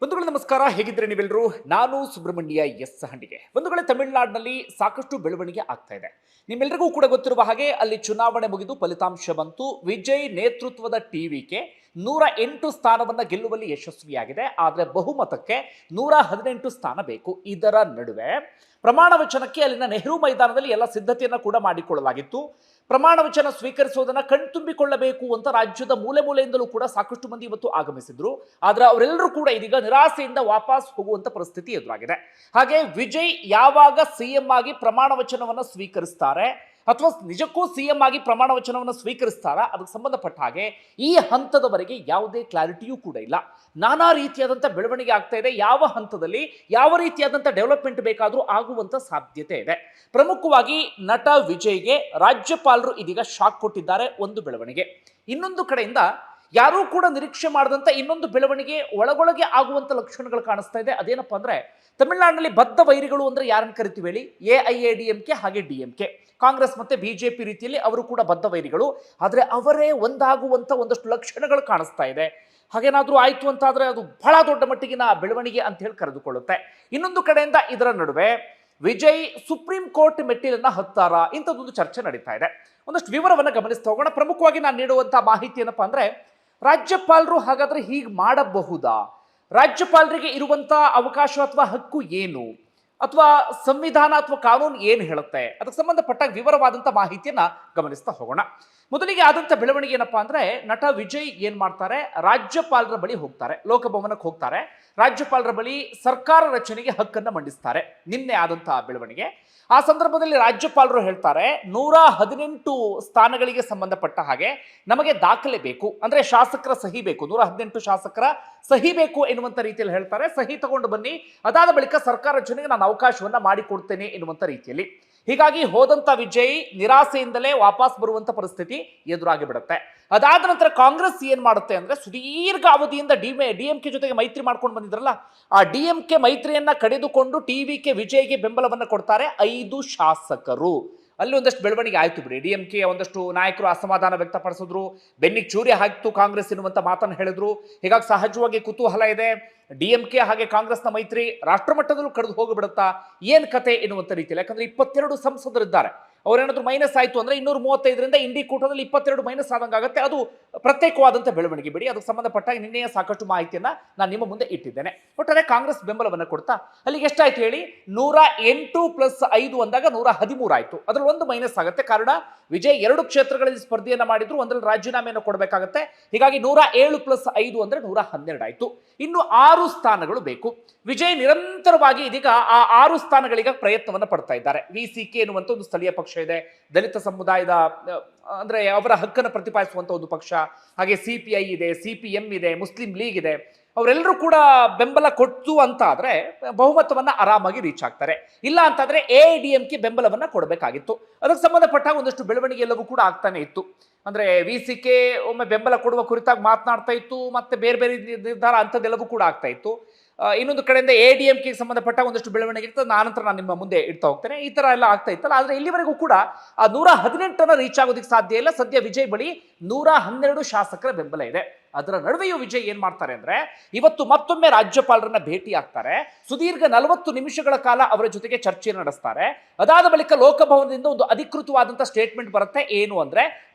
ಬಂಧುಗಳೇ ನಮಸ್ಕಾರ, ಹೇಗಿದ್ರೆ ನೀವೆಲ್ಲರೂ? ನಾನು ಸುಬ್ರಹ್ಮಣ್ಯ ಎಸ್ ಹಂಡಿಗೆ. ಬಂಧುಗಳೇ, ತಮಿಳುನಾಡಿನಲ್ಲಿ ಸಾಕಷ್ಟು ಬೆಳವಣಿಗೆ ಆಗ್ತಾ ಇದೆ. ನಿಮ್ಮೆಲ್ಲರಿಗೂ ಕೂಡ ಗೊತ್ತಿರುವ ಹಾಗೆ ಅಲ್ಲಿ ಚುನಾವಣೆ ಮುಗಿದು ಫಲಿತಾಂಶ ಬಂತು. ವಿಜಯ್ ನೇತೃತ್ವದ ಟಿವಿಕೆ 108 ಸ್ಥಾನವನ್ನ ಗೆಲ್ಲುವಲ್ಲಿ ಯಶಸ್ವಿಯಾಗಿದೆ. ಆದರೆ ಬಹುಮತಕ್ಕೆ 118 ಸ್ಥಾನ ಬೇಕು. ಇದರ ನಡುವೆ ಪ್ರಮಾಣ ವಚನಕ್ಕೆ ಅಲ್ಲಿನ ನೆಹರು ಮೈದಾನದಲ್ಲಿ ಎಲ್ಲ ಸಿದ್ಧತೆಯನ್ನ ಕೂಡ ಮಾಡಿಕೊಳ್ಳಲಾಗಿತ್ತು. ಪ್ರಮಾಣ ವಚನ ಸ್ವೀಕರಿಸುವುದನ್ನು ಕಣ್ತುಂಬಿಕೊಳ್ಳಬೇಕು ಅಂತ ರಾಜ್ಯದ ಮೂಲೆ ಮೂಲೆಯಿಂದಲೂ ಕೂಡ ಸಾಕಷ್ಟು ಮಂದಿ ಇವತ್ತು ಆಗಮಿಸಿದ್ರು. ಆದ್ರೆ ಅವರೆಲ್ಲರೂ ಕೂಡ ಇದೀಗ ನಿರಾಸೆಯಿಂದ ವಾಪಸ್ ಹೋಗುವಂತ ಪರಿಸ್ಥಿತಿ ಎದುರಾಗಿದೆ. ಹಾಗೆ ವಿಜಯ್ ಯಾವಾಗ ಸಿಎಂ ಆಗಿ ಪ್ರಮಾಣ ವಚನವನ್ನ ಸ್ವೀಕರಿಸ್ತಾರೆ ಅಥವಾ ನಿಜಕ್ಕೂ ಸಿಎಂ ಆಗಿ ಪ್ರಮಾಣ ವಚನವನ್ನು ಸ್ವೀಕರಿಸ್ತಾರ, ಅದಕ್ಕೆ ಸಂಬಂಧಪಟ್ಟ ಹಾಗೆ ಈ ಹಂತದವರೆಗೆ ಯಾವುದೇ ಕ್ಲಾರಿಟಿಯೂ ಕೂಡ ಇಲ್ಲ. ನಾನಾ ರೀತಿಯಾದಂಥ ಬೆಳವಣಿಗೆ ಆಗ್ತಾ ಇದೆ. ಯಾವ ಹಂತದಲ್ಲಿ ಯಾವ ರೀತಿಯಾದಂಥ ಡೆವಲಪ್ಮೆಂಟ್ ಬೇಕಾದರೂ ಆಗುವಂಥ ಸಾಧ್ಯತೆ ಇದೆ. ಪ್ರಮುಖವಾಗಿ ನಟ ವಿಜಯ್ಗೆ ರಾಜ್ಯಪಾಲರು ಇದೀಗ ಶಾಕ್ ಕೊಟ್ಟಿದ್ದಾರೆ. ಒಂದು ಬೆಳವಣಿಗೆ. ಇನ್ನೊಂದು ಕಡೆಯಿಂದ ಯಾರೂ ಕೂಡ ನಿರೀಕ್ಷೆ ಮಾಡದಂತ ಇನ್ನೊಂದು ಬೆಳವಣಿಗೆ ಒಳಗೊಳಗೆ ಆಗುವಂತ ಲಕ್ಷಣಗಳು ಕಾಣಿಸ್ತಾ ಇದೆ. ಅದೇನಪ್ಪ ಅಂದ್ರೆ, ತಮಿಳುನಾಡಿನಲ್ಲಿ ಬದ್ಧ ವೈರಿಗಳು ಅಂದ್ರೆ ಯಾರನ್ನು ಕರಿತೀವಿ ಹೇಳಿ? ಎಐಎಡಿಎಂಕೆ ಹಾಗೆ ಡಿಎಂಕೆ, ಕಾಂಗ್ರೆಸ್ ಮತ್ತೆ ಬಿಜೆಪಿ ರೀತಿಯಲ್ಲಿ ಅವರು ಕೂಡ ಬದ್ಧ ವೈರಿಗಳು. ಆದ್ರೆ ಅವರೇ ಒಂದಾಗುವಂತ ಒಂದಷ್ಟು ಲಕ್ಷಣಗಳು ಕಾಣಿಸ್ತಾ ಇದೆ. ಹಾಗೇನಾದ್ರೂ ಆಯ್ತು ಅಂತಾದ್ರೆ ಅದು ಬಹಳ ದೊಡ್ಡ ಮಟ್ಟಿಗಿನ ಬೆಳವಣಿಗೆ ಅಂತ ಹೇಳಿ ಕರೆದುಕೊಳ್ಳುತ್ತೆ. ಇನ್ನೊಂದು ಕಡೆಯಿಂದ ಇದರ ನಡುವೆ ವಿಜಯ್ ಸುಪ್ರೀಂ ಕೋರ್ಟ್ ಮೆಟ್ಟಿಲನ್ನ ಹತ್ತಾರ, ಇಂಥದ್ದೊಂದು ಚರ್ಚೆ ನಡೀತಾ ಇದೆ. ಒಂದಷ್ಟು ವಿವರವನ್ನು ಗಮನಿಸ್ತಾ ಹೋಗೋಣ. ಪ್ರಮುಖವಾಗಿ ನಾನು ನೀಡುವಂತಹ ಮಾಹಿತಿ ಏನಪ್ಪಾ ಅಂದ್ರೆ, ರಾಜ್ಯಪಾಲರು ಹಾಗಾದ್ರೆ ಹೀಗೆ ಮಾಡಬಹುದಾ? ರಾಜ್ಯಪಾಲರಿಗೆ ಇರುವಂತ ಅವಕಾಶ ಅಥವಾ ಹಕ್ಕು ಏನು, ಅಥವಾ ಸಂವಿಧಾನ ಅಥವಾ ಕಾನೂನು ಏನು ಹೇಳುತ್ತೆ? ಅದಕ್ಕೆ ಸಂಬಂಧಪಟ್ಟ ವಿವರವಾದಂಥ ಮಾಹಿತಿಯನ್ನ ಗಮನಿಸ್ತಾ ಹೋಗೋಣ. ಮೊದಲಿಗೆ ಆದಂಥ ಬೆಳವಣಿಗೆ ಏನಪ್ಪಾ ಅಂದ್ರೆ, ನಟ ವಿಜಯ್ ಏನ್ ಮಾಡ್ತಾರೆ, ರಾಜ್ಯಪಾಲರ ಬಳಿ ಹೋಗ್ತಾರೆ, ಲೋಕಭವನಕ್ಕೆ ಹೋಗ್ತಾರೆ. ರಾಜ್ಯಪಾಲರ ಬಳಿ ಸರ್ಕಾರ ರಚನೆಗೆ ಹಕ್ಕನ್ನು ಮಂಡಿಸ್ತಾರೆ. ನಿನ್ನೆ ಆದಂತಹ ಬೆಳವಣಿಗೆ. ಆ ಸಂದರ್ಭದಲ್ಲಿ ರಾಜ್ಯಪಾಲರು ಹೇಳ್ತಾರೆ, 118 ಸ್ಥಾನಗಳಿಗೆ ಸಂಬಂಧಪಟ್ಟ ಹಾಗೆ ನಮಗೆ ದಾಖಲೆ ಬೇಕು, ಅಂದ್ರೆ ಶಾಸಕರ ಸಹಿ ಬೇಕು, 118 ಶಾಸಕರ ಸಹಿ ಬೇಕು ಎನ್ನುವಂತ ರೀತಿಯಲ್ಲಿ ಹೇಳ್ತಾರೆ. ಸಹಿ ತಗೊಂಡು ಬನ್ನಿ, ಅದಾದ ಬಳಿಕ ಸರ್ಕಾರ ರಚನೆಗೆ ನಾನು ಅವಕಾಶವನ್ನ ಮಾಡಿಕೊಡ್ತೇನೆ ಎನ್ನುವಂತ ರೀತಿಯಲ್ಲಿ. ಹೀಗಾಗಿ ಹೋದಂತ ವಿಜಯ್ ನಿರಾಸೆಯಿಂದಲೇ ವಾಪಸ್ ಬರುವಂತ ಪರಿಸ್ಥಿತಿ ಎದುರಾಗಿ ಬಿಡುತ್ತೆ. ಅದಾದ ನಂತರ ಕಾಂಗ್ರೆಸ್ ಏನ್ ಮಾಡುತ್ತೆ ಅಂದ್ರೆ, ಸುದೀರ್ಘ ಅವಧಿಯಿಂದ ಡಿಎಂಕೆ ಜೊತೆಗೆ ಮೈತ್ರಿ ಮಾಡ್ಕೊಂಡು ಬಂದಿದ್ರಲ್ಲ, ಆ ಡಿಎಂಕೆ ಮೈತ್ರಿಯನ್ನ ಕಡಿದುಕೊಂಡು ಟಿವಿಕೆ ವಿಜಯ್ಗೆ ಬೆಂಬಲವನ್ನ ಕೊಡ್ತಾರೆ 5 ಶಾಸಕರು. ಅಲ್ಲಿ ಒಂದಷ್ಟು ಬೆಳವಣಿಗೆ ಆಯ್ತು ಬಿಡಿ. ಡಿಎಂಕೆ ಒಂದಷ್ಟು ನಾಯಕರು ಅಸಮಾಧಾನ ವ್ಯಕ್ತಪಡಿಸಿದ್ರು, ಬೆನ್ನಿಗೆ ಚೂರಿ ಹಾಕಿತು ಕಾಂಗ್ರೆಸ್ ಎನ್ನುವಂತ ಮಾತನ್ನು ಹೇಳಿದ್ರು. ಹೀಗಾಗಿ ಸಹಜವಾಗಿ ಕುತೂಹಲ ಇದೆ. ಡಿಎಂಕೆ ಹಾಗೆ ಕಾಂಗ್ರೆಸ್ನ ಮೈತ್ರಿ ರಾಷ್ಟ್ರಮಟ್ಟದಲ್ಲೂ ಕಡಿದು ಹೋಗಿಬಿಡುತ್ತಾ, ಏನ್ ಕತೆ ಎನ್ನುವಂತ ರೀತಿಯಲ್ಲಿ. ಯಾಕಂದ್ರೆ 22 ಸಂಸದರಿದ್ದಾರೆ. ಅವ್ರೇನಾದ್ರೂ ಮೈನಸ್ ಆಯ್ತು ಅಂದ್ರೆ 235ರಿಂದ ಇಂಡಿ ಕೂಟದಲ್ಲಿ 22 ಮೈನಸ್ ಆದಂಗಾಗುತ್ತೆ. ಅದು ಪ್ರತ್ಯೇಕವಾದಂಥ ಬೆಳವಣಿಗೆ ಬಿಡಿ. ಅದಕ್ಕೆ ಸಂಬಂಧಪಟ್ಟಾಗ ನಿನ್ನೆಯ ಸಾಕಷ್ಟು ಮಾಹಿತಿಯನ್ನ ನಾನು ನಿಮ್ಮ ಮುಂದೆ ಇಟ್ಟಿದ್ದೇನೆ. ಒಟ್ಟಾರೆ ಕಾಂಗ್ರೆಸ್ ಬೆಂಬಲವನ್ನು ಕೊಡ್ತಾ ಅಲ್ಲಿಗೆ ಎಷ್ಟಾಯ್ತು ಹೇಳಿ? 108 + 5 ಅಂದಾಗ 113 ಆಯ್ತು. ಅದ್ರಲ್ಲಿ ಒಂದು ಮೈನಸ್ ಆಗುತ್ತೆ. ಕಾರಣ ವಿಜಯ್ 2 ಕ್ಷೇತ್ರಗಳಲ್ಲಿ ಸ್ಪರ್ಧೆಯನ್ನ ಮಾಡಿದ್ರು, ಒಂದರಲ್ಲಿ ರಾಜೀನಾಮೆಯನ್ನು ಕೊಡಬೇಕಾಗತ್ತೆ. ಹೀಗಾಗಿ 107 + 5 ಅಂದ್ರೆ 112 ಆಯ್ತು. ಇನ್ನು 6 ಸ್ಥಾನಗಳು ಬೇಕು. ವಿಜಯ್ ನಿರಂತರವಾಗಿ ಇದೀಗ ಆ 6 ಸ್ಥಾನಗಳಿಗೆ ಪ್ರಯತ್ನವನ್ನ ಪಡ್ತಾ ಇದ್ದಾರೆ. ವಿಸಿಕೆ ಎನ್ನುವಂತ ಒಂದು ಸ್ಥಳೀಯ ಪಕ್ಷ ಇದೆ, ದಲಿತ ಸಮುದಾಯದ ಅಂದ್ರೆ ಅವರ ಹಕ್ಕನ್ನು ಪ್ರತಿಪಾದಿಸುವಂತ ಒಂದು ಪಕ್ಷ. ಹಾಗೆ ಸಿಪಿಐ ಇದೆ, ಸಿಪಿಎಂ ಇದೆ, ಮುಸ್ಲಿಂ ಲೀಗ್ ಇದೆ. ಅವರೆಲ್ಲರೂ ಕೂಡ ಬೆಂಬಲ ಕೊಟ್ಟು ಅಂತ ಆದ್ರೆ ಬಹುಮತವನ್ನ ಆರಾಮಾಗಿ ರೀಚ್ ಆಗ್ತಾರೆ. ಇಲ್ಲ ಅಂತಾದ್ರೆ ಎಐಎಡಿಎಂಕೆ ಬೆಂಬಲವನ್ನ ಕೊಡಬೇಕಾಗಿತ್ತು. ಅದಕ್ಕೆ ಸಂಬಂಧಪಟ್ಟಾಗ ಒಂದಷ್ಟು ಬೆಳವಣಿಗೆ ಎಲ್ಲವೂ ಕೂಡ ಆಗ್ತಾನೆ ಇತ್ತು. ಅಂದ್ರೆ ವಿಸಿಕೆ ಒಮ್ಮೆ ಬೆಂಬಲ ಕೊಡುವ ಕುರಿತಾಗಿ ಮಾತನಾಡ್ತಾ ಇತ್ತು, ಮತ್ತೆ ಬೇರೆ ಬೇರೆ ನಿರ್ಧಾರ ಅಂಥದ್ದೆಲ್ಲವೂ ಕೂಡ ಆಗ್ತಾ ಇತ್ತು. ಇನ್ನೊಂದು ಕಡೆಯಿಂದ ಎಐಎಡಿಎಂಕೆಗೆ ಸಂಬಂಧಪಟ್ಟ ಒಂದಷ್ಟು ಬೆಳವಣಿಗೆ ಇರ್ತದೆ. ನಾನಂತರ ನಾನು ನಿಮ್ಮ ಮುಂದೆ ಇಡ್ತಾ ಹೋಗ್ತೇನೆ. ಈ ತರ ಎಲ್ಲ ಆಗ್ತಾ ಇತ್ತಲ್ಲ. ಆದ್ರೆ ಇಲ್ಲಿವರೆಗೂ ಕೂಡ ಆ 118 ರೀಚ್ ಆಗೋದಕ್ಕೆ ಸಾಧ್ಯ ಇಲ್ಲ. ಸದ್ಯ ವಿಜಯ್ ಬಳಿ 112 ಶಾಸಕರ ಬೆಂಬಲ ಇದೆ. ಅದರ ನಡುವೆಯೂ ವಿಜಯ್ ಏನ್ ಮಾಡ್ತಾರೆ ಅಂದ್ರೆ, ಇವತ್ತು ಮತ್ತೊಮ್ಮೆ ರಾಜ್ಯಪಾಲರನ್ನ ಭೇಟಿ ಆಗ್ತಾರೆ. ಸುದೀರ್ಘ 40 ನಿಮಿಷಗಳ ಕಾಲ ಅವರ ಜೊತೆಗೆ ಚರ್ಚೆ ನಡೆಸ್ತಾರೆ. ಅದಾದ ಬಳಿಕ ಲೋಕಭವನದಿಂದ ಒಂದು ಅಧಿಕೃತವಾದಂತಹ ಸ್ಟೇಟ್ಮೆಂಟ್ ಬರುತ್ತೆ. ಏನು ಅಂದ್ರೆ,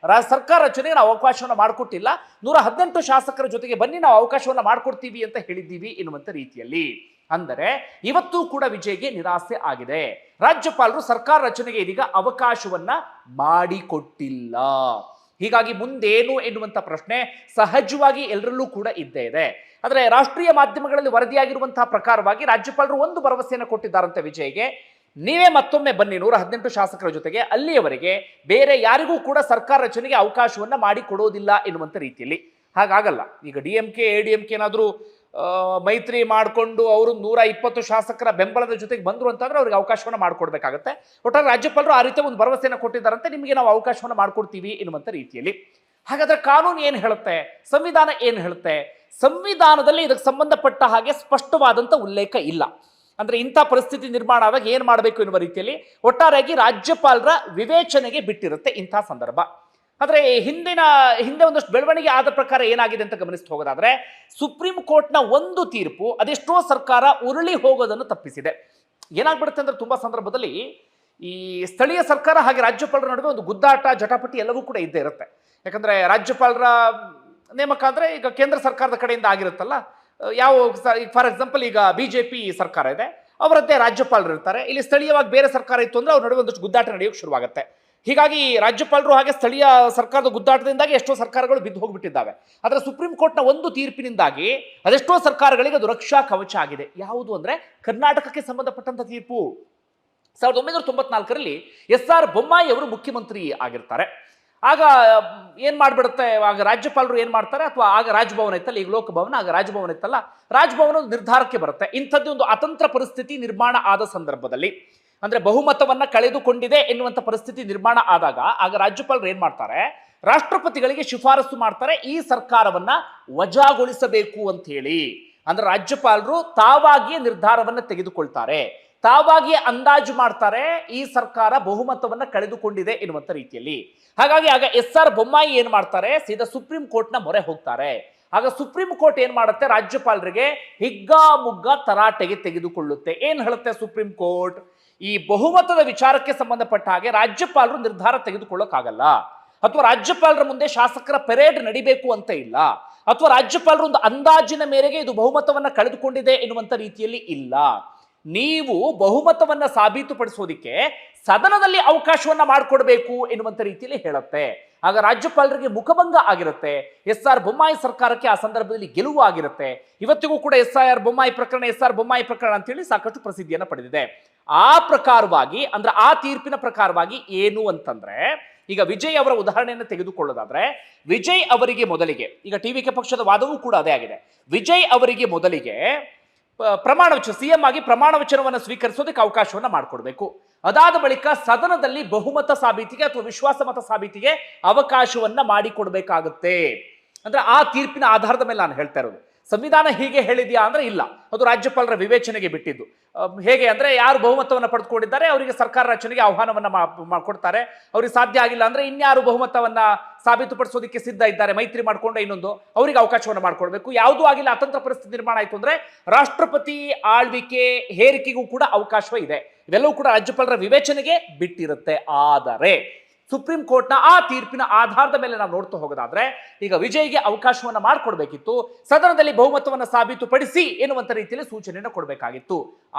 ಸರ್ಕಾರ ರಚನೆಗೆ ನಾವು ಅವಕಾಶವನ್ನು ಮಾಡಿಕೊಟ್ಟಿಲ್ಲ, 118 ಶಾಸಕರ ಜೊತೆಗೆ ಬನ್ನಿ, ನಾವು ಅವಕಾಶವನ್ನು ಮಾಡಿಕೊಡ್ತೀವಿ ಅಂತ ಹೇಳಿದ್ದೀವಿ ಎನ್ನುವಂತ ರೀತಿಯಲ್ಲಿ. ಅಂದರೆ ಇವತ್ತು ಕೂಡ ವಿಜಯ್ಗೆ ನಿರಾಸೆ ಆಗಿದೆ. ರಾಜ್ಯಪಾಲರು ಸರ್ಕಾರ ರಚನೆಗೆ ಇದೀಗ ಅವಕಾಶವನ್ನ ಮಾಡಿಕೊಟ್ಟಿಲ್ಲ. ಹೀಗಾಗಿ ಮುಂದೇನು ಎನ್ನುವಂತ ಪ್ರಶ್ನೆ ಸಹಜವಾಗಿ ಎಲ್ಲರಲ್ಲೂ ಕೂಡ ಇದ್ದೇ ಇದೆ. ಆದರೆ ರಾಷ್ಟ್ರೀಯ ಮಾಧ್ಯಮಗಳಲ್ಲಿ ವರದಿಯಾಗಿರುವಂತಹ ಪ್ರಕಾರವಾಗಿ ರಾಜ್ಯಪಾಲರು ಒಂದು ಭರವಸೆಯನ್ನು ಕೊಟ್ಟಿದ್ದಾರಂತೆ ವಿಜಯ್ಗೆ, ನೀವೇ ಮತ್ತೊಮ್ಮೆ ಬನ್ನಿ 118 ಶಾಸಕರ ಜೊತೆಗೆ, ಅಲ್ಲಿಯವರೆಗೆ ಬೇರೆ ಯಾರಿಗೂ ಕೂಡ ಸರ್ಕಾರ ರಚನೆಗೆ ಅವಕಾಶವನ್ನ ಮಾಡಿ ಕೊಡೋದಿಲ್ಲ ಎನ್ನುವಂತ ರೀತಿಯಲ್ಲಿ. ಹಾಗಾಗಲ್ಲ. ಈಗ ಡಿಎಂಕೆ ಎಡಿಎಂಕೆ ಏನಾದರೂ ಮೈತ್ರಿ ಮಾಡಿಕೊಂಡು ಅವರು 120 ಶಾಸಕರ ಬೆಂಬಲದ ಜೊತೆಗೆ ಬಂದ್ರು ಅಂತಂದ್ರೆ ಅವ್ರಿಗೆ ಅವಕಾಶವನ್ನು ಮಾಡಿಕೊಡ್ಬೇಕಾಗತ್ತೆ. ಒಟ್ಟಾರೆ ರಾಜ್ಯಪಾಲರು ಆ ರೀತಿಯ ಒಂದು ಭರವಸೆಯನ್ನು ಕೊಟ್ಟಿದ್ದಾರಂತೆ, ನಿಮಗೆ ನಾವು ಅವಕಾಶವನ್ನು ಮಾಡಿಕೊಡ್ತೀವಿ ಎನ್ನುವಂತ ರೀತಿಯಲ್ಲಿ. ಹಾಗಾದ್ರೆ ಕಾನೂನು ಏನು ಹೇಳುತ್ತೆ, ಸಂವಿಧಾನ ಏನು ಹೇಳುತ್ತೆ? ಸಂವಿಧಾನದಲ್ಲಿ ಇದಕ್ಕೆ ಸಂಬಂಧಪಟ್ಟ ಹಾಗೆ ಸ್ಪಷ್ಟವಾದಂಥ ಉಲ್ಲೇಖ ಇಲ್ಲ. ಅಂದ್ರೆ ಇಂಥ ಪರಿಸ್ಥಿತಿ ನಿರ್ಮಾಣ ಆದಾಗ ಏನು ಮಾಡಬೇಕು ಎನ್ನುವ ರೀತಿಯಲ್ಲಿ ಒಟ್ಟಾರೆಯಾಗಿ ರಾಜ್ಯಪಾಲರ ವಿವೇಚನೆಗೆ ಬಿಟ್ಟಿರುತ್ತೆ ಇಂಥ ಸಂದರ್ಭ. ಆದರೆ ಹಿಂದೆ ಒಂದಷ್ಟು ಬೆಳವಣಿಗೆ ಆದ ಪ್ರಕಾರ ಏನಾಗಿದೆ ಅಂತ ಗಮನಿಸ್ತಾ ಹೋಗೋದಾದ್ರೆ ಸುಪ್ರೀಂ ಕೋರ್ಟ್ನ ಒಂದು ತೀರ್ಪು ಅದೆಷ್ಟೋ ಸರ್ಕಾರ ಉರುಳಿ ಹೋಗೋದನ್ನು ತಪ್ಪಿಸಿದೆ. ಏನಾಗ್ಬಿಡುತ್ತೆ ಅಂದ್ರೆ ತುಂಬಾ ಸಂದರ್ಭದಲ್ಲಿ ಈ ಸ್ಥಳೀಯ ಸರ್ಕಾರ ಹಾಗೆ ರಾಜ್ಯಪಾಲರ ನಡುವೆ ಒಂದು ಗುದ್ದಾಟ ಜಟಾಪಟಿ ಎಲ್ಲವೂ ಕೂಡ ಇದ್ದೇ ಇರುತ್ತೆ. ಯಾಕಂದ್ರೆ ರಾಜ್ಯಪಾಲರ ನೇಮಕ ಅಂದ್ರೆ ಈಗ ಕೇಂದ್ರ ಸರ್ಕಾರದ ಕಡೆಯಿಂದ ಆಗಿರುತ್ತಲ್ಲ, ಯಾವ ಫಾರ್ ಎಕ್ಸಾಂಪಲ್ ಈಗ ಬಿಜೆಪಿ ಸರ್ಕಾರ ಇದೆ, ಅವರದ್ದೇ ರಾಜ್ಯಪಾಲರು ಇರ್ತಾರೆ. ಇಲ್ಲಿ ಸ್ಥಳೀಯವಾಗಿ ಬೇರೆ ಸರ್ಕಾರ ಇತ್ತು ಅಂದ್ರೆ ಅವ್ರ ನಡುವೆ ಒಂದಷ್ಟು ಗುದ್ದಾಟ ನಡೆಯೋಕೆ ಶುರುವಾಗುತ್ತೆ. ಹೀಗಾಗಿ ರಾಜ್ಯಪಾಲರು ಹಾಗೆ ಸ್ಥಳೀಯ ಸರ್ಕಾರದ ಗುದ್ದಾಟದಿಂದಾಗಿ ಎಷ್ಟೋ ಸರ್ಕಾರಗಳು ಬಿದ್ದು ಹೋಗ್ಬಿಟ್ಟಿದ್ದಾವೆ. ಆದರೆ ಸುಪ್ರೀಂ ಕೋರ್ಟ್ನ ಒಂದು ತೀರ್ಪಿನಿಂದಾಗಿ ಅದೆಷ್ಟೋ ಸರ್ಕಾರಗಳಿಗೆ ಅದು ರಕ್ಷಾ ಕವಚ ಆಗಿದೆ. ಯಾವುದು ಅಂದ್ರೆ ಕರ್ನಾಟಕಕ್ಕೆ ಸಂಬಂಧಪಟ್ಟಂತ ತೀರ್ಪು. 1994ರಲ್ಲಿ SR ಬೊಮ್ಮಾಯಿ ಅವರು ಮುಖ್ಯಮಂತ್ರಿ ಆಗಿರ್ತಾರೆ. ಆಗ ಏನ್ ಮಾಡ್ಬಿಡುತ್ತೆ, ಆಗ ರಾಜ್ಯಪಾಲರು ಏನ್ ಮಾಡ್ತಾರೆ, ಅಥವಾ ಆಗ ರಾಜಭವನ ಇತ್ತಲ್ಲ, ಈಗ ಲೋಕಭವನ, ಆಗ ರಾಜಭವನ ಇತ್ತಲ್ಲ, ರಾಜಭವನ ನಿರ್ಧಾರಕ್ಕೆ ಬರುತ್ತೆ. ಇಂಥದ್ದು ಒಂದು ಅತಂತ್ರ ಪರಿಸ್ಥಿತಿ ನಿರ್ಮಾಣ ಆದ ಸಂದರ್ಭದಲ್ಲಿ, ಅಂದ್ರೆ ಬಹುಮತವನ್ನ ಕಳೆದುಕೊಂಡಿದೆ ಎನ್ನುವಂತ ಪರಿಸ್ಥಿತಿ ನಿರ್ಮಾಣ ಆದಾಗ ಆಗ ರಾಜ್ಯಪಾಲರು ಏನ್ ಮಾಡ್ತಾರೆ, ರಾಷ್ಟ್ರಪತಿಗಳಿಗೆ ಶಿಫಾರಸು ಮಾಡ್ತಾರೆ ಈ ಸರ್ಕಾರವನ್ನ ವಜಾಗೊಳಿಸಬೇಕು ಅಂತ ಹೇಳಿ. ಅಂದ್ರೆ ರಾಜ್ಯಪಾಲರು ತಾವಾಗಿಯೇ ನಿರ್ಧಾರವನ್ನ ತೆಗೆದುಕೊಳ್ತಾರೆ, ತಾವಾಗಿಯೇ ಅಂದಾಜು ಮಾಡ್ತಾರೆ ಈ ಸರ್ಕಾರ ಬಹುಮತವನ್ನ ಕಳೆದುಕೊಂಡಿದೆ ಎನ್ನುವಂತ ರೀತಿಯಲ್ಲಿ. ಹಾಗಾಗಿ ಆಗ SR ಬೊಮ್ಮಾಯಿ ಏನ್ ಮಾಡ್ತಾರೆ, ಸೀದಾ ಸುಪ್ರೀಂ ಕೋರ್ಟ್ನ ಮೊರೆ ಹೋಗ್ತಾರೆ. ಆಗ ಸುಪ್ರೀಂ ಕೋರ್ಟ್ ಏನ್ ಮಾಡುತ್ತೆ, ರಾಜ್ಯಪಾಲರಿಗೆ ಹಿಗ್ಗಾಮುಗ್ಗ ತರಾಟೆಗೆ ತೆಗೆದುಕೊಳ್ಳುತ್ತೆ. ಏನ್ ಹೇಳುತ್ತೆ ಸುಪ್ರೀಂ ಕೋರ್ಟ್, ಈ ಬಹುಮತದ ವಿಚಾರಕ್ಕೆ ಸಂಬಂಧಪಟ್ಟ ಹಾಗೆ ರಾಜ್ಯಪಾಲರು ನಿರ್ಧಾರ ತೆಗೆದುಕೊಳ್ಳೋಕ್ಕಾಗಲ್ಲ, ಅಥವಾ ರಾಜ್ಯಪಾಲರ ಮುಂದೆ ಶಾಸಕರ ಪೆರೇಡ್ ನಡಿಬೇಕು ಅಂತ ಇಲ್ಲ, ಅಥವಾ ರಾಜ್ಯಪಾಲರು ಒಂದು ಅಂದಾಜಿನ ಮೇರೆಗೆ ಇದು ಬಹುಮತವನ್ನ ಕಳೆದುಕೊಂಡಿದೆ ಎನ್ನುವಂತ ರೀತಿಯಲ್ಲಿ ಇಲ್ಲ. ನೀವು ಬಹುಮತವನ್ನ ಸಾಬೀತುಪಡಿಸೋದಿಕ್ಕೆ ಸದನದಲ್ಲಿ ಅವಕಾಶವನ್ನ ಮಾಡಿಕೊಡ್ಬೇಕು ಎನ್ನುವಂತ ರೀತಿಯಲ್ಲಿ ಹೇಳುತ್ತೆ. ಆಗ ರಾಜ್ಯಪಾಲರಿಗೆ ಮುಖಭಂಗ ಆಗಿರುತ್ತೆ. SR ಬೊಮ್ಮಾಯಿ ಸರ್ಕಾರಕ್ಕೆ ಆ ಸಂದರ್ಭದಲ್ಲಿ ಗೆಲುವು ಆಗಿರುತ್ತೆ. ಇವತ್ತಿಗೂ ಕೂಡ SR ಬೊಮ್ಮಾಯಿ ಪ್ರಕರಣ ಅಂತೇಳಿ ಸಾಕಷ್ಟು ಪ್ರಸಿದ್ಧಿಯನ್ನ ಪಡೆದಿದೆ. ಆ ಪ್ರಕಾರವಾಗಿ ಅಂದ್ರೆ ಆ ತೀರ್ಪಿನ ಪ್ರಕಾರವಾಗಿ ಏನು ಅಂತಂದ್ರೆ, ಈಗ ವಿಜಯ್ ಅವರ ಉದಾಹರಣೆಯನ್ನು ತೆಗೆದುಕೊಳ್ಳೋದಾದ್ರೆ, ವಿಜಯ್ ಅವರಿಗೆ ಮೊದಲಿಗೆ, ಈಗ TVK ಪಕ್ಷದ ವಾದವೂ ಕೂಡ ಅದೇ ಆಗಿದೆ, ವಿಜಯ್ ಅವರಿಗೆ ಮೊದಲಿಗೆ ಸಿಎಂ ಆಗಿ ಪ್ರಮಾಣ ವಚನವನ್ನು ಸ್ವೀಕರಿಸೋದಕ್ಕೆ ಅವಕಾಶವನ್ನ ಮಾಡಿಕೊಡ್ಬೇಕು. ಅದಾದ ಬಳಿಕ ಸದನದಲ್ಲಿ ಬಹುಮತ ಸಾಬೀತಿಗೆ ಅಥವಾ ವಿಶ್ವಾಸ ಮತ ಸಾಬೀತಿಗೆ ಅವಕಾಶವನ್ನ ಮಾಡಿಕೊಡ್ಬೇಕಾಗುತ್ತೆ. ಅಂದ್ರೆ ಆ ತೀರ್ಪಿನ ಆಧಾರದ ಮೇಲೆ ನಾನು ಹೇಳ್ತಾ ಇರೋದು. ಸಂವಿಧಾನ ಹೀಗೆ ಹೇಳಿದ್ಯಾ ಅಂದ್ರೆ ಇಲ್ಲ, ಅದು ರಾಜ್ಯಪಾಲರ ವಿವೇಚನೆಗೆ ಬಿಟ್ಟಿದ್ದು. ಹೇಗೆ ಅಂದ್ರೆ, ಯಾರು ಬಹುಮತವನ್ನು ಪಡೆದುಕೊಂಡಿದ್ದಾರೆ ಅವರಿಗೆ ಸರ್ಕಾರ ರಚನೆಗೆ ಆಹ್ವಾನವನ್ನ ಕೊಡ್ತಾರೆ. ಅವ್ರಿಗೆ ಸಾಧ್ಯ ಆಗಿಲ್ಲ ಅಂದ್ರೆ ಇನ್ಯಾರು ಬಹುಮತವನ್ನ ಸಾಬೀತುಪಡಿಸೋದಕ್ಕೆ ಸಿದ್ಧ ಇದ್ದಾರೆ, ಮೈತ್ರಿ ಮಾಡ್ಕೊಂಡೆ ಇನ್ನೊಂದು, ಅವರಿಗೆ ಅವಕಾಶವನ್ನ ಮಾಡಿಕೊಡ್ಬೇಕು. ಯಾವುದೂ ಆಗಿಲ್ಲ, ಅತಂತ್ರ ಪರಿಸ್ಥಿತಿ ನಿರ್ಮಾಣ ಆಯ್ತು ಅಂದ್ರೆ ರಾಷ್ಟ್ರಪತಿ ಆಳ್ವಿಕೆ ಹೇರಿಕೆಗೂ ಕೂಡ ಅವಕಾಶ ಇದೆ. ಇವೆಲ್ಲವೂ ಕೂಡ ರಾಜ್ಯಪಾಲರ ವಿವೇಚನೆಗೆ ಬಿಟ್ಟಿರುತ್ತೆ. ಆದರೆ ಸುಪ್ರೀಂ ಕೋರ್ಟ್ನ ಆ ತೀರ್ಪಿನ ಆಧಾರದ ಮೇಲೆ ನಾವು ನೋಡ್ತಾ ಹೋಗೋದಾದ್ರೆ, ಈಗ ವಿಜಯ್ಗೆ ಅವಕಾಶವನ್ನ ಮಾಡಿಕೊಡ್ಬೇಕಿತ್ತು, ಸದನದಲ್ಲಿ ಬಹುಮತವನ್ನ ಸಾಬೀತುಪಡಿಸಿ ಎನ್ನುವಂತ ರೀತಿಯಲ್ಲಿ ಸೂಚನೆಯನ್ನು ಕೊಡಬೇಕಾಗಿತ್ತು.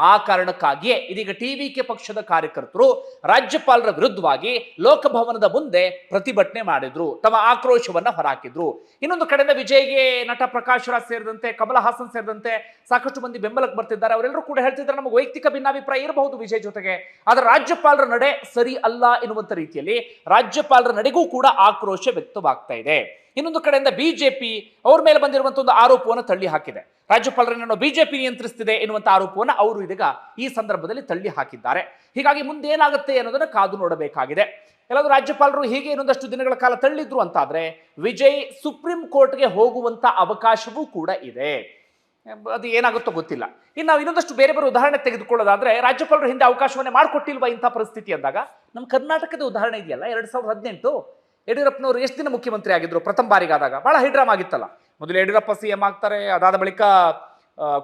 ಆ ಕಾರಣಕ್ಕಾಗಿಯೇ ಇದೀಗ TVK ಪಕ್ಷದ ಕಾರ್ಯಕರ್ತರು ರಾಜ್ಯಪಾಲರ ವಿರುದ್ಧವಾಗಿ ಲೋಕಭವನದ ಮುಂದೆ ಪ್ರತಿಭಟನೆ ಮಾಡಿದ್ರು, ತಮ್ಮ ಆಕ್ರೋಶವನ್ನ ಹೊರಹಾಕಿದ್ರು. ಇನ್ನೊಂದು ಕಡೆಯಿಂದ ವಿಜಯ್ಗೆ ನಟ ಪ್ರಕಾಶ್ ರಾಜ್ ಸೇರಿದಂತೆ, ಕಮಲ್ ಹಾಸನ್ ಸೇರಿದಂತೆ ಸಾಕಷ್ಟು ಮಂದಿ ಬೆಂಬಲಕ್ಕೆ ಬರ್ತಿದ್ದಾರೆ. ಅವರೆಲ್ಲರೂ ಕೂಡ ಹೇಳ್ತಿದ್ದಾರೆ, ನಮಗೆ ವೈಯಕ್ತಿಕ ಭಿನ್ನಾಭಿಪ್ರಾಯ ಇರಬಹುದು ವಿಜಯ್ ಜೊತೆಗೆ, ಆದರೆ ರಾಜ್ಯಪಾಲರ ನಡೆ ಸರಿ ಅಲ್ಲ ಎನ್ನುವಂತ ರೀತಿಯಲ್ಲಿ ರಾಜ್ಯಪಾಲರ ನಡೆಗೂ ಕೂಡ ಆಕ್ರೋಶ ವ್ಯಕ್ತವಾಗ್ತಾ ಇದೆ. ಇನ್ನೊಂದು ಕಡೆಯಿಂದ ಬಿಜೆಪಿ ಅವ್ರ ಮೇಲೆ ಬಂದಿರುವಂತಹ ಒಂದು ಆರೋಪವನ್ನು ತಳ್ಳಿ ಹಾಕಿದೆ. ರಾಜ್ಯಪಾಲರನ್ನು ಬಿಜೆಪಿ ನಿಯಂತ್ರಿಸುತ್ತಿದೆ ಎನ್ನುವಂತ ಆರೋಪವನ್ನು ಅವರು ಇದೀಗ ಈ ಸಂದರ್ಭದಲ್ಲಿ ತಳ್ಳಿ ಹಾಕಿದ್ದಾರೆ. ಹೀಗಾಗಿ ಮುಂದೇನಾಗುತ್ತೆ ಅನ್ನೋದನ್ನ ಕಾದು ನೋಡಬೇಕಾಗಿದೆ. ಎಲ್ಲಾದ್ರೂ ರಾಜ್ಯಪಾಲರು ಹೀಗೆ ಇನ್ನೊಂದಷ್ಟು ದಿನಗಳ ಕಾಲ ತಳ್ಳಿದ್ರು ಅಂತಾದ್ರೆ ವಿಜಯ್ ಸುಪ್ರೀಂ ಕೋರ್ಟ್ಗೆ ಹೋಗುವಂತ ಅವಕಾಶವೂ ಕೂಡ ಇದೆ. ಅದು ಏನಾಗುತ್ತೋ ಗೊತ್ತಿಲ್ಲ. ಇನ್ನು ನಾವು ಇನ್ನೊಂದಷ್ಟು ಬೇರೆ ಉದಾಹರಣೆ ತೆಗೆದುಕೊಳ್ಳೋದಾದ್ರೆ, ರಾಜ್ಯಪಾಲರು ಹಿಂದೆ ಅವಕಾಶವನ್ನೇ ಮಾಡಿಕೊಟ್ಟಿಲ್ವಾ ಇಂಥ ಪರಿಸ್ಥಿತಿ ಅಂದಾಗ, ನಮ್ಮ ಕರ್ನಾಟಕದ ಉದಾಹರಣೆ ಇದೆಯಲ್ಲ, 2018 ಯಡಿಯೂರಪ್ಪನವರು ಎಷ್ಟು ದಿನ ಮುಖ್ಯಮಂತ್ರಿ ಆಗಿದ್ರು ಪ್ರಥಮ ಬಾರಿಗಾದಾಗ, ಬಹಳ ಹೈಡ್ರಾಮ್ ಆಗಿತ್ತಲ್ಲ. ಮೊದಲು ಯಡಿಯೂರಪ್ಪ CM ಆಗ್ತಾರೆ, ಅದಾದ ಬಳಿಕ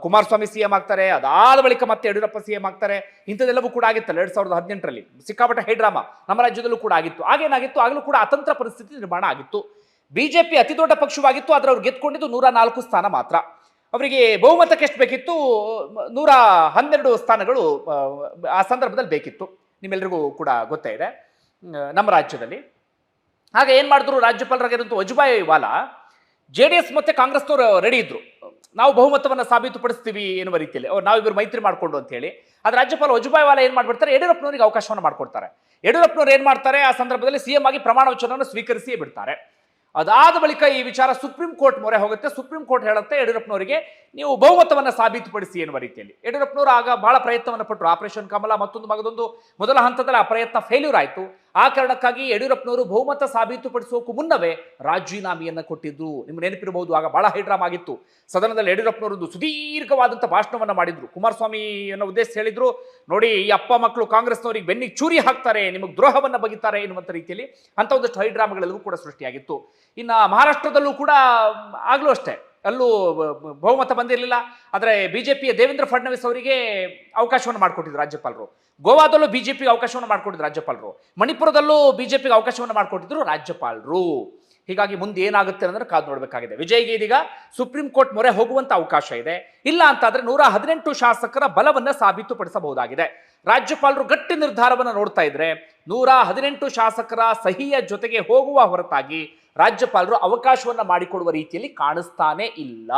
ಕುಮಾರಸ್ವಾಮಿ CM ಆಗ್ತಾರೆ, ಅದಾದ ಬಳಿಕ ಮತ್ತೆ ಯಡಿಯೂರಪ್ಪ CM ಆಗ್ತಾರೆ. ಇಂಥದ್ದೆಲ್ಲವೂ ಕೂಡ ಆಗಿತ್ತಲ್ಲ 2018ರಲ್ಲಿ. ಸಿಕ್ಕಾಪಟ್ಟೆ ಹೈಡ್ರಾಮಾ ನಮ್ಮ ರಾಜ್ಯದಲ್ಲೂ ಕೂಡ ಆಗಿತ್ತು. ಆಗೇನಾಗಿತ್ತು, ಆಗಲೂ ಕೂಡ ಅತಂತ್ರ ಪರಿಸ್ಥಿತಿ ನಿರ್ಮಾಣ ಆಗಿತ್ತು. ಬಿಜೆಪಿ ಅತಿ ದೊಡ್ಡ ಪಕ್ಷವಾಗಿತ್ತು, ಆದ್ರೆ ಅವ್ರು ಗೆದ್ಕೊಂಡಿದ್ದು 104 ಸ್ಥಾನ ಮಾತ್ರ. ಅವರಿಗೆ ಬಹುಮತಕ್ಕೆ ಎಷ್ಟು ಬೇಕಿತ್ತು, 112 ಸ್ಥಾನಗಳು ಆ ಸಂದರ್ಭದಲ್ಲಿ ಬೇಕಿತ್ತು. ನಿಮ್ಮೆಲ್ಲರಿಗೂ ಕೂಡ ಗೊತ್ತೇ ಇದೆ ನಮ್ಮ ರಾಜ್ಯದಲ್ಲಿ. ಹಾಗೆ ಏನ್ ಮಾಡಿದ್ರು, ರಾಜ್ಯಪಾಲರಾಗಿರುವಂಥ ವಜುಭಾಯಿ ವಾಲಾ JDS ಮತ್ತೆ ಕಾಂಗ್ರೆಸ್ನವರು ರೆಡಿ ಇದ್ರು, ನಾವು ಬಹುಮತವನ್ನ ಸಾಬೀತುಪಡಿಸ್ತೀವಿ ಎನ್ನುವ ರೀತಿಯಲ್ಲಿ, ನಾವಿಬ್ಬರು ಮೈತ್ರಿ ಮಾಡ್ಕೊಂಡು ಅಂತ ಹೇಳಿ. ಆದ್ರೆ ರಾಜ್ಯಪಾಲ ವಜುಭಾಯಿ ವಾಲಾ ಏನ್ ಮಾಡ್ಬಿಡ್ತಾರೆ, ಯಡಿಯೂರಪ್ಪನವರಿಗೆ ಅವಕಾಶವನ್ನು ಮಾಡ್ಕೊಡ್ತಾರೆ. ಯಡಿಯೂರಪ್ಪನವ್ರು ಏನ್ ಮಾಡ್ತಾರೆ, ಆ ಸಂದರ್ಭದಲ್ಲಿ CM ಆಗಿ ಪ್ರಮಾಣ ವಚನವನ್ನು ಸ್ವೀಕರಿಸಿಯೇ ಬಿಡ್ತಾರೆ. ಅದಾದ ಬಳಿಕ ಈ ವಿಚಾರ ಸುಪ್ರೀಂ ಕೋರ್ಟ್ ಮೊರೆ ಹೋಗುತ್ತೆ. ಸುಪ್ರೀಂ ಕೋರ್ಟ್ ಹೇಳುತ್ತೆ ಯಡಿಯೂರಪ್ಪನವರಿಗೆ ನೀವು ಬಹುಮತವನ್ನ ಸಾಬೀತುಪಡಿಸಿ ಎನ್ನುವ ರೀತಿಯಲ್ಲಿ. ಯಡಿಯೂರಪ್ಪನವರು ಆಗ ಬಹಳ ಪ್ರಯತ್ನವನ್ನು ಪಟ್ಟರು. ಆಪರೇಷನ್ ಕಮಲ ಮತ್ತೊಂದು ಮಗದೊಂದು ಮೊದಲ ಹಂತದಲ್ಲಿ ಆ ಪ್ರಯತ್ನ ಫೇಲ್ಯೂರ್ ಆಯಿತು. ಆ ಕಾರಣಕ್ಕಾಗಿ ಯಡಿಯೂರಪ್ಪನವರು ಬಹುಮತ ಸಾಬೀತುಪಡಿಸೋಕು ಮುನ್ನವೇ ರಾಜೀನಾಮೆಯನ್ನ ಕೊಟ್ಟಿದ್ರು. ನಿಮ್ಗೆ ನೆನಪಿರಬಹುದು, ಆಗ ಬಹಳ ಹೈಡ್ರಾಮ್ ಆಗಿತ್ತು. ಸದನದಲ್ಲಿ ಯಡಿಯೂರಪ್ಪನವರೊಂದು ಸುದೀರ್ಘವಾದಂಥ ಭಾಷಣವನ್ನ ಮಾಡಿದ್ರು. ಕುಮಾರಸ್ವಾಮಿಯನ್ನು ಉದ್ದೇಶಿಸಿ ಹೇಳಿದ್ರು, ನೋಡಿ ಈ ಅಪ್ಪ ಮಕ್ಕಳು ಕಾಂಗ್ರೆಸ್ನವರಿಗೆ ಬೆನ್ನಿಗೆ ಚೂರಿ ಹಾಕ್ತಾರೆ, ನಿಮಗೆ ದ್ರೋಹವನ್ನ ಬಗಿತಾರೆ ಎನ್ನುವಂಥ ರೀತಿಯಲ್ಲಿ ಅಂತ ಒಂದಷ್ಟು ಹೈಡ್ರಾಮ್ಗಳೆಲ್ಲವೂ ಕೂಡ ಸೃಷ್ಟಿಯಾಗಿತ್ತು. ಇನ್ನ ಮಹಾರಾಷ್ಟ್ರದಲ್ಲೂ ಕೂಡ ಆಗ್ಲೂ ಅಷ್ಟೇ, ಅಲ್ಲೂ ಬಹುಮತ ಬಂದಿರಲಿಲ್ಲ. ಆದರೆ ಬಿಜೆಪಿಯ ದೇವೇಂದ್ರ ಫಡ್ನವೀಸ್ ಅವರಿಗೆ ಅವಕಾಶವನ್ನು ಮಾಡಿಕೊಟ್ಟಿದ್ರು ರಾಜ್ಯಪಾಲರು. ಗೋವಾದಲ್ಲೂ ಬಿಜೆಪಿಗೆ ಅವಕಾಶವನ್ನು ಮಾಡಿಕೊಟ್ಟಿದ್ರು ರಾಜ್ಯಪಾಲರು. ಮಣಿಪುರದಲ್ಲೂ ಬಿಜೆಪಿಗೆ ಅವಕಾಶವನ್ನು ಮಾಡಿಕೊಟ್ಟಿದ್ರು ರಾಜ್ಯಪಾಲರು. ಹೀಗಾಗಿ ಮುಂದೆ ಏನಾಗುತ್ತೆ ಅನ್ನೋದನ್ನ ಕಾದು ನೋಡಬೇಕಾಗಿದೆ. ವಿಜಯ್ಗೆ ಇದೀಗ ಸುಪ್ರೀಂ ಕೋರ್ಟ್ ಮೊರೆ ಹೋಗುವಂತ ಅವಕಾಶ ಇದೆ. ಇಲ್ಲ ಅಂತಾದ್ರೆ 118 ಶಾಸಕರ ಬಲವನ್ನ ಸಾಬೀತುಪಡಿಸಬಹುದಾಗಿದೆ. ರಾಜ್ಯಪಾಲರು ಗಟ್ಟಿ ನಿರ್ಧಾರವನ್ನು ನೋಡ್ತಾ ಇದ್ರೆ 118 ಶಾಸಕರ ಸಹಿಯ ಜೊತೆಗೆ ಹೋಗುವ ಹೊರತಾಗಿ ರಾಜ್ಯಪಾಲರು ಅವಕಾಶವನ್ನ ಮಾಡಿಕೊಡುವ ರೀತಿಯಲ್ಲಿ ಕಾಣಿಸ್ತಾನೆ ಇಲ್ಲ.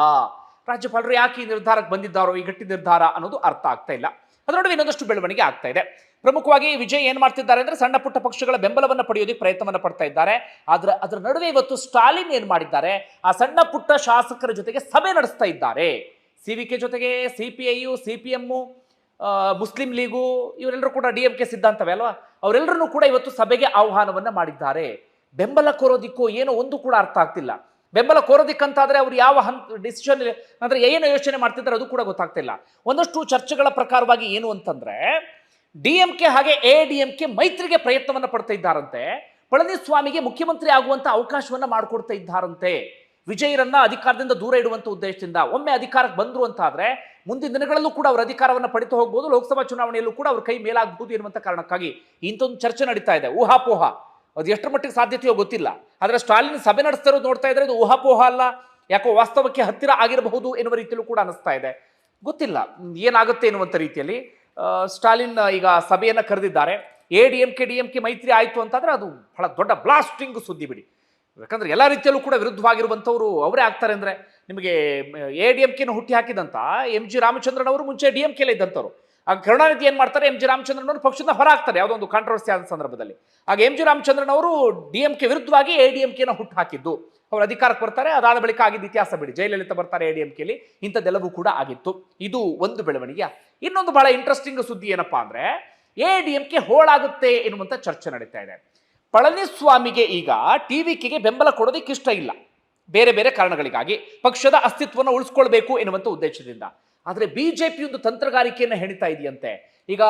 ರಾಜ್ಯಪಾಲರು ಯಾಕೆ ಈ ನಿರ್ಧಾರಕ್ಕೆ ಬಂದಿದ್ದಾರೋ, ಈ ಗಟ್ಟಿ ನಿರ್ಧಾರ ಅನ್ನೋದು ಅರ್ಥ ಆಗ್ತಾ ಇಲ್ಲ. ಅದರ ನಡುವೆ ಇನ್ನೊಂದಷ್ಟು ಬೆಳವಣಿಗೆ ಆಗ್ತಾ ಇದೆ. ಪ್ರಮುಖವಾಗಿ ವಿಜಯ್ ಏನ್ ಮಾಡ್ತಿದ್ದಾರೆ ಅಂದ್ರೆ ಸಣ್ಣ ಪುಟ್ಟ ಪಕ್ಷಗಳ ಬೆಂಬಲವನ್ನು ಪಡೆಯೋದಕ್ಕೆ ಪ್ರಯತ್ನವನ್ನ ಪಡ್ತಾ ಇದ್ದಾರೆ. ಆದ್ರೆ ಅದರ ನಡುವೆ ಇವತ್ತು ಸ್ಟಾಲಿನ್ ಏನ್ ಮಾಡಿದ್ದಾರೆ, ಆ ಸಣ್ಣ ಪುಟ್ಟ ಶಾಸಕರ ಜೊತೆಗೆ ಸಭೆ ನಡೆಸ್ತಾ ಇದ್ದಾರೆ. ಸಿವಿಕೆ ಜೊತೆಗೆ ಸಿಪಿಐಯು, ಸಿಪಿಎಂ, ಮುಸ್ಲಿಂ ಲೀಗು ಇವರೆಲ್ಲರೂ ಕೂಡ ಡಿಎಂಕೆ ಸಿದ್ಧಾಂತವೇ ಅಲ್ವಾ, ಅವರೆಲ್ಲರೂ ಕೂಡ ಇವತ್ತು ಸಭೆಗೆ ಆಹ್ವಾನವನ್ನ ಮಾಡಿದ್ದಾರೆ. ಬೆಂಬಲ ಕೋರೋದಿಕ್ಕೋ ಏನೋ ಒಂದು ಕೂಡ ಅರ್ಥ ಆಗ್ತಿಲ್ಲ. ಬೆಂಬಲ ಕೋರೋದಿಕ್ಕಂತಾದ್ರೆ ಅವ್ರು ಯಾವ ಡಿಸಿಷನ್ ಅಂದ್ರೆ ಏನು ಯೋಚನೆ ಮಾಡ್ತಿದ್ದಾರೆ ಅದು ಕೂಡ ಗೊತ್ತಾಗ್ತಿಲ್ಲ. ಒಂದಷ್ಟು ಚರ್ಚೆಗಳ ಪ್ರಕಾರವಾಗಿ ಏನು ಅಂತಂದ್ರೆ ಡಿಎಂಕೆ ಹಾಗೆ ಎಡಿಎಂಕೆ ಮೈತ್ರಿಗೆ ಪ್ರಯತ್ನವನ್ನ ಪಡ್ತಾ ಇದ್ದಾರಂತೆ. ಪಳನಿಸ್ವಾಮಿಗೆ ಮುಖ್ಯಮಂತ್ರಿ ಆಗುವಂತ ಅವಕಾಶವನ್ನ ಮಾಡಿಕೊಡ್ತಾ ಇದ್ದಾರಂತೆ. ವಿಜಯರನ್ನ ಅಧಿಕಾರದಿಂದ ದೂರ ಇಡುವಂತ ಉದ್ದೇಶದಿಂದ. ಒಮ್ಮೆ ಅಧಿಕಾರಕ್ಕೆ ಬಂದ್ರು ಅಂತ ಆದ್ರೆ ಮುಂದಿನ ದಿನಗಳಲ್ಲೂ ಕೂಡ ಅವರು ಅಧಿಕಾರವನ್ನು ಪಡೆದು ಹೋಗಬಹುದು, ಲೋಕಸಭಾ ಚುನಾವಣೆಯಲ್ಲೂ ಕೂಡ ಅವ್ರ ಕೈ ಮೇಲಾಗಬಹುದು ಎನ್ನುವಂತ ಕಾರಣಕ್ಕಾಗಿ ಇಂಥೊಂದು ಚರ್ಚೆ ನಡೀತಾ ಇದೆ. ಊಹಾಪೋಹ, ಅದು ಎಷ್ಟರ ಮಟ್ಟಿಗೆ ಸಾಧ್ಯತೆಯೋ ಗೊತ್ತಿಲ್ಲ. ಆದರೆ ಸ್ಟಾಲಿನ್ ಸಭೆ ನಡೆಸ್ತಿರೋದು ನೋಡ್ತಾ ಇದ್ರೆ ಇದು ಊಹಾಪೋಹ ಅಲ್ಲ, ಯಾಕೋ ವಾಸ್ತವಕ್ಕೆ ಹತ್ತಿರ ಆಗಿರಬಹುದು ಎನ್ನುವ ರೀತಿಯಲ್ಲೂ ಕೂಡ ಅನಿಸ್ತಾ ಇದೆ. ಗೊತ್ತಿಲ್ಲ ಏನಾಗುತ್ತೆ ಎನ್ನುವಂಥ ರೀತಿಯಲ್ಲಿ ಸ್ಟಾಲಿನ್ ಈಗ ಸಭೆಯನ್ನು ಕರೆದಿದ್ದಾರೆ. ಡಿಎಂಕೆ ಮೈತ್ರಿ ಆಯಿತು ಅಂತಂದ್ರೆ ಅದು ಬಹಳ ದೊಡ್ಡ ಬ್ಲಾಸ್ಟಿಂಗ್ ಸುದ್ದಿ ಬಿಡಿ. ಯಾಕಂದ್ರೆ ಎಲ್ಲ ರೀತಿಯಲ್ಲೂ ಕೂಡ ವಿರುದ್ಧವಾಗಿರುವಂಥವ್ರು ಅವರೇ ಆಗ್ತಾರೆ. ಅಂದ್ರೆ ನಿಮಗೆ ಎಡಿಎಂಕೆನ ಹುಟ್ಟಿ ಹಾಕಿದಂತ MG ರಾಮಚಂದ್ರನ್ ಅವರು ಮುಂಚೆ ಡಿಎಂಕೆಲೇ ಇದ್ದಂಥವ್ರು. ಆಗ ಕರುಣಾನಿಧಿ ಏನ್ ಮಾಡ್ತಾರೆ, MG ರಾಮಚಂದ್ರನ್ ಅವರು ಪಕ್ಷದಿಂದ ಹೊರ ಹಾಕ್ತಾರೆ ಯಾವುದೋ ಒಂದು ಕಾಂಟ್ರವರ್ಸಿ ಆದ ಸಂದರ್ಭದಲ್ಲಿ. ಆಗ MG ರಾಮಚಂದ್ರನ್ ಅವರು ಡಿಎಂಕೆ ವಿರುದ್ಧವಾಗಿ ಎಡಿಎಂಕೆನ ಹುಟ್ಟು ಹಾಕಿದ್ದು. ಅವರು ಅಧಿಕಾರಕ್ಕೆ ಬರ್ತಾರೆ, ಅದಾದ ಬಳಿಕ ಆಗಿದ್ದ ಇತಿಹಾಸ ಬಿಡಿ. ಜಯಲಲಿತಾ ಬರ್ತಾರೆ ಎಡಿಎಂಕೆಲಿ, ಇಂಥದ್ದೆಲ್ಲವೂ ಕೂಡ ಆಗಿತ್ತು. ಇದು ಒಂದು ಬೆಳವಣಿಗೆ. ಇನ್ನೊಂದು ಬಹಳ ಇಂಟ್ರೆಸ್ಟಿಂಗ್ ಸುದ್ದಿ ಏನಪ್ಪಾ ಅಂದ್ರೆ ಎಡಿಎಂಕೆ ಹೋಳಾಗುತ್ತೆ ಎನ್ನುವಂತ ಚರ್ಚೆ ನಡೀತಾ ಇದೆ. ಪಳನಿಸ್ವಾಮಿಗೆ ಈಗ ಟಿವಿಕೆಗೆ ಬೆಂಬಲ ಕೊಡೋದಕ್ಕೆ ಇಷ್ಟ ಇಲ್ಲ, ಬೇರೆ ಬೇರೆ ಕಾರಣಗಳಿಗಾಗಿ, ಪಕ್ಷದ ಅಸ್ತಿತ್ವವನ್ನು ಉಳಿಸ್ಕೊಳ್ಬೇಕು ಎನ್ನುವಂತ ಉದ್ದೇಶದಿಂದ. ಆದರೆ ಬಿಜೆಪಿ ಒಂದು ತಂತ್ರಗಾರಿಕೆಯನ್ನು ಹೆಣಿತಾ ಇದೆಯಂತೆ. ಈಗ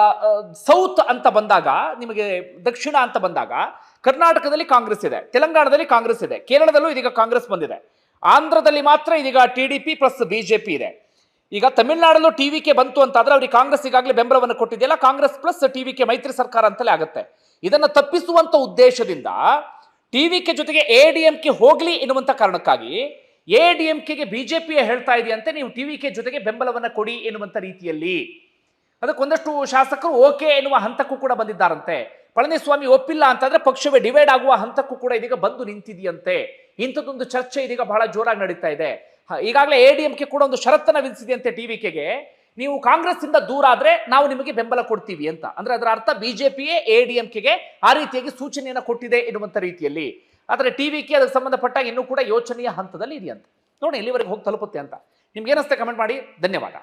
ಸೌತ್ ಅಂತ ಬಂದಾಗ, ನಿಮಗೆ ದಕ್ಷಿಣ ಅಂತ ಬಂದಾಗ ಕರ್ನಾಟಕದಲ್ಲಿ ಕಾಂಗ್ರೆಸ್ ಇದೆ, ತೆಲಂಗಾಣದಲ್ಲಿ ಕಾಂಗ್ರೆಸ್ ಇದೆ, ಕೇರಳದಲ್ಲೂ ಇದೀಗ ಕಾಂಗ್ರೆಸ್ ಬಂದಿದೆ, ಆಂಧ್ರದಲ್ಲಿ ಮಾತ್ರ ಇದೀಗ ಟಿಡಿಪಿ ಪ್ಲಸ್ ಬಿಜೆಪಿ ಇದೆ. ಈಗ ತಮಿಳುನಾಡಲ್ಲೂ ಟಿವಿಕೆ ಬಂತು ಅಂತಾದ್ರೆ ಅವ್ರಿಗೆ ಕಾಂಗ್ರೆಸ್ ಈಗಾಗಲೇ ಬೆಂಬಲವನ್ನು ಕೊಟ್ಟಿದೆಯಲ್ಲ, ಕಾಂಗ್ರೆಸ್ ಪ್ಲಸ್ ಟಿವಿಕೆ ಮೈತ್ರಿ ಸರ್ಕಾರ ಅಂತಲೇ ಆಗುತ್ತೆ. ಇದನ್ನು ತಪ್ಪಿಸುವಂತ ಉದ್ದೇಶದಿಂದ ಟಿವಿಕೆ ಜೊತೆಗೆ ಎಡಿಎಂಕೆ ಹೋಗ್ಲಿ ಎನ್ನುವಂತ ಕಾರಣಕ್ಕಾಗಿ ಎಡಿಎಂಕೆಗೆ ಬಿಜೆಪಿ ಹೇಳ್ತಾ ಇದೆಯಂತೆ, ನೀವು ಟಿವಿಕೆ ಜೊತೆಗೆ ಬೆಂಬಲವನ್ನ ಕೊಡಿ ಎನ್ನುವಂತ ರೀತಿಯಲ್ಲಿ. ಅದಕ್ಕೊಂದಷ್ಟು ಶಾಸಕರು ಓಕೆ ಎನ್ನುವ ಹಂತಕ್ಕೂ ಕೂಡ ಬಂದಿದ್ದಾರಂತೆ. ಪಳನಿಸ್ವಾಮಿ ಒಪ್ಪಿಲ್ಲ ಅಂತಂದ್ರೆ ಪಕ್ಷವೇ ಡಿವೈಡ್ ಆಗುವ ಹಂತಕ್ಕೂ ಕೂಡ ಇದೀಗ ಬಂದು ನಿಂತಿದೆಯಂತೆ. ಇಂಥದ್ದೊಂದು ಚರ್ಚೆ ಇದೀಗ ಬಹಳ ಜೋರಾಗಿ ನಡೀತಾ ಇದೆ. ಈಗಾಗಲೇ ಎಡಿಎಂಕೆ ಕೂಡ ಒಂದು ಷರತ್ತನ್ನ ವಿಧಿಸಿದೆಯಂತೆ ಟಿವಿಕೆಗೆ, ನೀವು ಕಾಂಗ್ರೆಸ್ ಇಂದ ದೂರ ಆದ್ರೆ ನಾವು ನಿಮಗೆ ಬೆಂಬಲ ಕೊಡ್ತೀವಿ ಅಂತ. ಅಂದ್ರೆ ಅದರ ಅರ್ಥ ಬಿಜೆಪಿಯೇ ಎಡಿಎಂಕೆಗೆ ಆ ರೀತಿಯಾಗಿ ಸೂಚನೆಯನ್ನು ಕೊಟ್ಟಿದೆ ಎನ್ನುವಂತ ರೀತಿಯಲ್ಲಿ. ಆದರೆ ಟಿವಿಕೆ ಅದಕ್ಕೆ ಸಂಬಂಧಪಟ್ಟಾಗ ಇನ್ನೂ ಕೂಡ ಯೋಚನೆಯ ಹಂತದಲ್ಲಿ ಇದೆಯಂತೆ. ನೋಡಿ ಎಲ್ಲಿವರೆಗೆ ಹೋಗಿ ತಲುಪುತ್ತೆ ಅಂತ. ನಿಮ್ಗೆ ಏನಿಸುತ್ತೆ ಕಮೆಂಟ್ ಮಾಡಿ. ಧನ್ಯವಾದ.